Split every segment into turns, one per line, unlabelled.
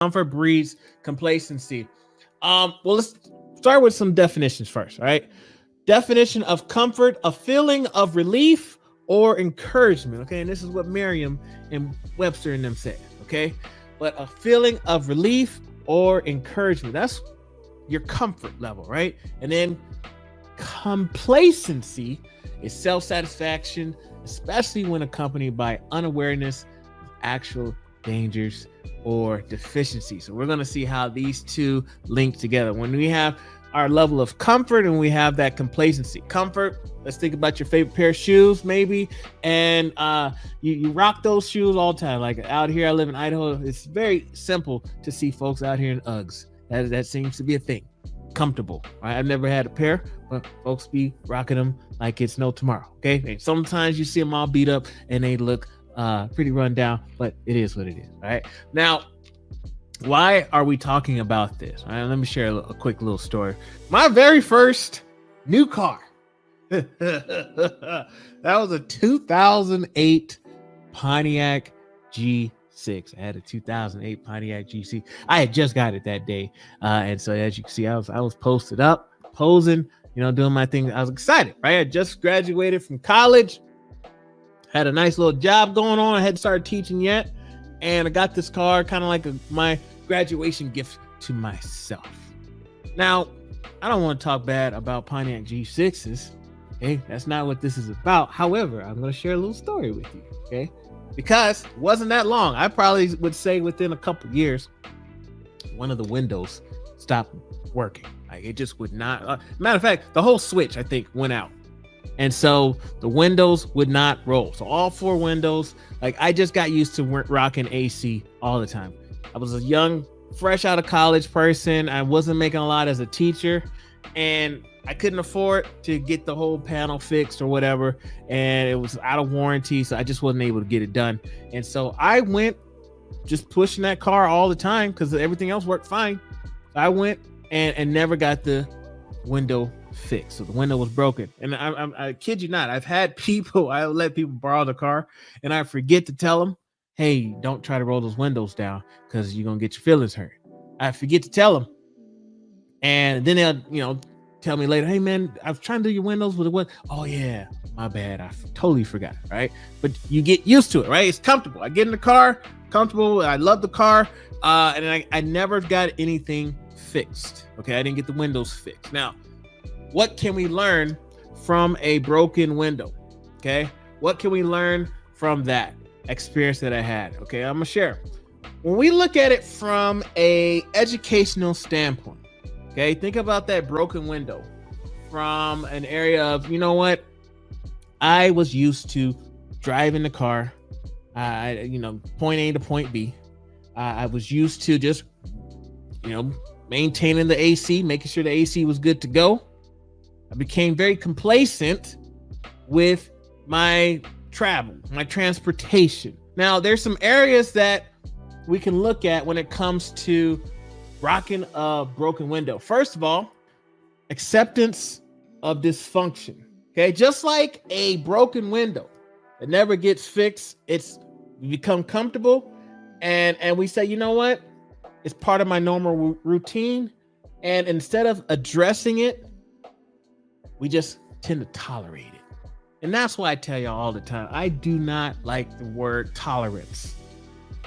Comfort breeds complacency. Well, let's start with some definitions first. All right. Definition of comfort: a feeling of relief or encouragement. Okay, and this is what Merriam and Webster and them said. Okay, but a feeling of relief or encouragement. That's your comfort level, right? And then complacency is self-satisfaction, especially when accompanied by unawareness of actual dangers or deficiencies. So we're going to see how these two link together. When we have our level of comfort and we have that complacency. Comfort, let's think about your favorite pair of shoes maybe, and you rock those shoes all the time. Like out here, I live in Idaho, it's very simple to see folks out here in Uggs. That seems to be a thing. Comfortable, right? I've never had a pair, but folks be rocking them like it's no tomorrow. Okay, and sometimes you see them all beat up and they look pretty run down, but it is what it is. All right, now why are we talking about this? All right, let me share a quick little story. My very first new car that was a 2008 Pontiac G6. I had a 2008 Pontiac G6. I had just got it that day, and so as you can see, I was posted up, posing, doing my thing. I was excited, right? I just graduated from college, had a nice little job going on. I hadn't started teaching yet, and I got this car, kind of like my graduation gift to myself. Now, I don't want to talk bad about Pontiac G6s. Okay, that's not what this is about. However, I'm going to share a little story with you. Okay, because it wasn't that long. I probably would say within a couple years, one of the windows stopped working. Like it just would not. Matter of fact, the whole switch I think went out, and so the windows would not roll. So all four windows. Like I just got used to rocking AC all the time. I was a young, fresh out of college person. I wasn't making a lot as a teacher, and I couldn't afford to get the whole panel fixed or whatever, and it was out of warranty, so I just wasn't able to get it done. And so I went just pushing that car all the time because everything else worked fine. I went and never got the window fixed. So the window was broken. And I kid you not, I've had people, I let people borrow the car and I forget to tell them, hey, don't try to roll those windows down because you're going to get your feelings hurt. I forget to tell them. And then they'll, tell me later, hey man, I was trying to do your windows with the what? Oh yeah, my bad. I totally forgot, right? But you get used to it, right? It's comfortable. I get in the car, comfortable. I love the car. And I never got anything fixed. Okay, I didn't get the windows fixed. Now, what can we learn from a broken window? Okay, what can we learn from that experience that I had? Okay, I'm gonna share. When we look at it from a educational standpoint, okay, think about that broken window from an area of, I was used to driving the car, point A to point B. I was used to just, maintaining the AC, making sure the AC was good to go. I became very complacent with my travel, my transportation. Now, there's some areas that we can look at when it comes to rocking a broken window. First of all, acceptance of dysfunction. Okay, just like a broken window that never gets fixed, we become comfortable, and we say, you know what? It's part of my normal routine, and instead of addressing it, we just tend to tolerate it. And that's why I tell y'all all the time, I do not like the word tolerance,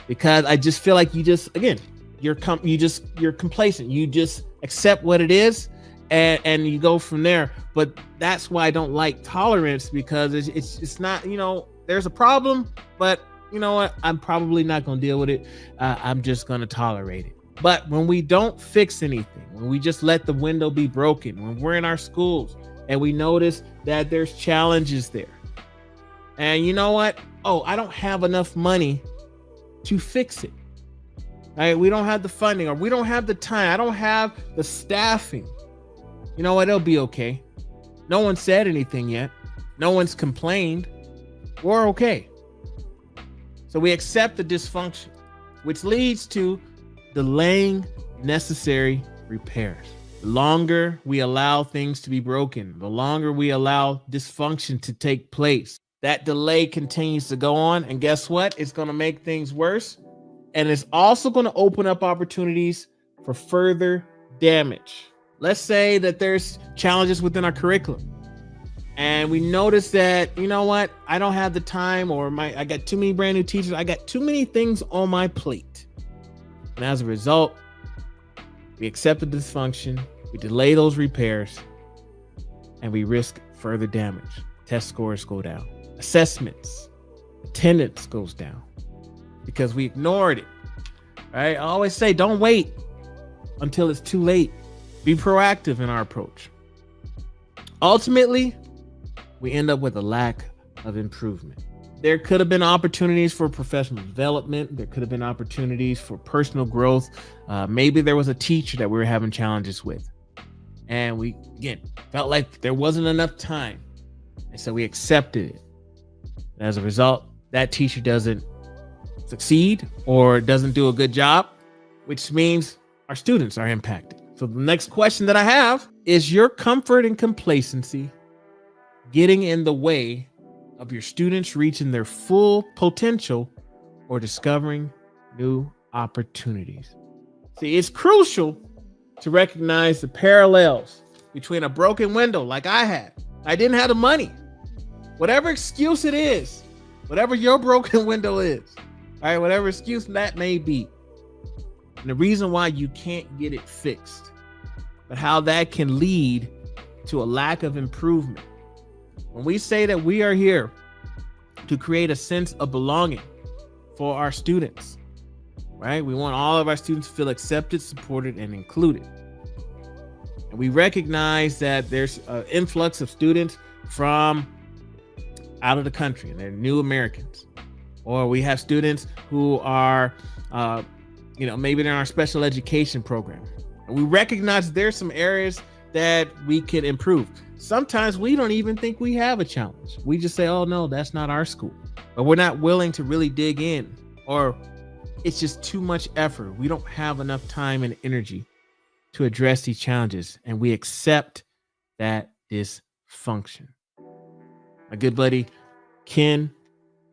because I just feel like you're complacent. You just accept what it is and you go from there. But that's why I don't like tolerance, because it's not, there's a problem, but you know what? I'm probably not going to deal with it. I'm just going to tolerate it. But when we don't fix anything, when we just let the window be broken, when we're in our schools and we notice that there's challenges there, and you know what? Oh, I don't have enough money to fix it. Right? We don't have the funding, or we don't have the time. I don't have the staffing. You know what? It'll be okay. No one said anything yet. No one's complained. We're okay. So we accept the dysfunction, which leads to delaying necessary repairs. The longer we allow things to be broken, the longer we allow dysfunction to take place, that delay continues to go on. And guess what? It's going to make things worse. And it's also going to open up opportunities for further damage. Let's say that there's challenges within our curriculum and we notice that, you know what, I don't have the time, or I got too many brand new teachers. I got too many things on my plate. And as a result, we accept the dysfunction, we delay those repairs, and we risk further damage. Test scores go down. Assessments, attendance goes down because we ignored it. Right? I always say, don't wait until it's too late. Be proactive in our approach. Ultimately, we end up with a lack of improvement. There could have been opportunities for professional development. There could have been opportunities for personal growth. Maybe there was a teacher that we were having challenges with. And we, again, felt like there wasn't enough time. And so we accepted it. And as a result, that teacher doesn't succeed or doesn't do a good job, which means our students are impacted. So the next question that I have is, your comfort and complacency getting in the way of your students reaching their full potential or discovering new opportunities? See, it's crucial to recognize the parallels between a broken window like I had. I didn't have the money. Whatever excuse it is, whatever your broken window is, all right, whatever excuse that may be, and the reason why you can't get it fixed, but how that can lead to a lack of improvement. When we say that we are here to create a sense of belonging for our students, right? We want all of our students to feel accepted, supported, and included. And we recognize that there's an influx of students from out of the country, and they're new Americans. Or we have students who are, maybe they're in our special education program. And we recognize there's some areas that we could improve. Sometimes we don't even think we have a challenge. We just say, oh no, that's not our school. But we're not willing to really dig in, or it's just too much effort. We don't have enough time and energy to address these challenges, and we accept that dysfunction. My good buddy Ken,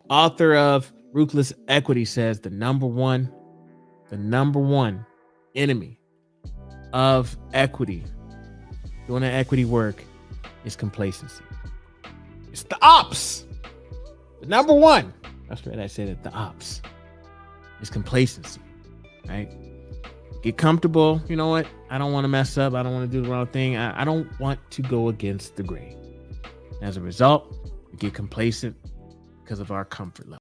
author of Ruthless Equity, says the number one enemy of equity, doing that equity work, is complacency. It's the ops. The number one. That's right. I said it. The ops is complacency, right? Get comfortable. You know what? I don't want to mess up. I don't want to do the wrong thing. I don't want to go against the grain. As a result, we get complacent because of our comfort level.